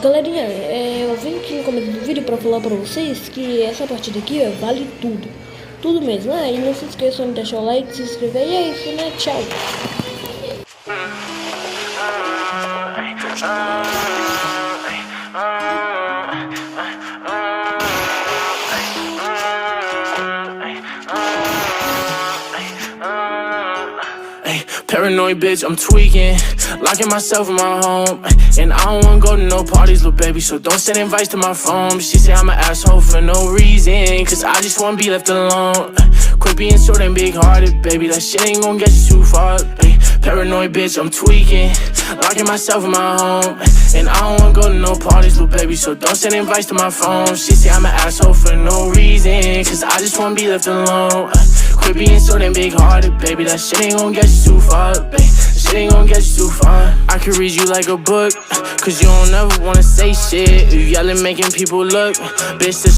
Galerinha, eu vim aqui no começo do vídeo pra falar pra vocês que essa partida aqui vale tudo. Tudo mesmo. E não se esqueçam de deixar o like, se inscrever e é isso, né? Tchau. Paranoid bitch, I'm tweaking, locking myself in my home. And I don't wanna go to no parties, little baby, so don't send invites to my phone. She say I'm an asshole for no reason, cause I just wanna be left alone. Quit being so damn big-hearted, baby, that shit ain't gonna get you too far. Paranoid bitch, I'm tweaking, locking myself in my home. And I don't wanna go to no parties, little baby, so don't send invites to my phone. She say I'm an asshole for no reason, cause I just wanna be left alone. Quit being so damn big-hearted, baby, that shit ain't gon' get you too far, baby. That shit ain't gon' get you too far. I could read you like a book, cause you don't ever wanna say shit. You yelling, making people look, bitch, this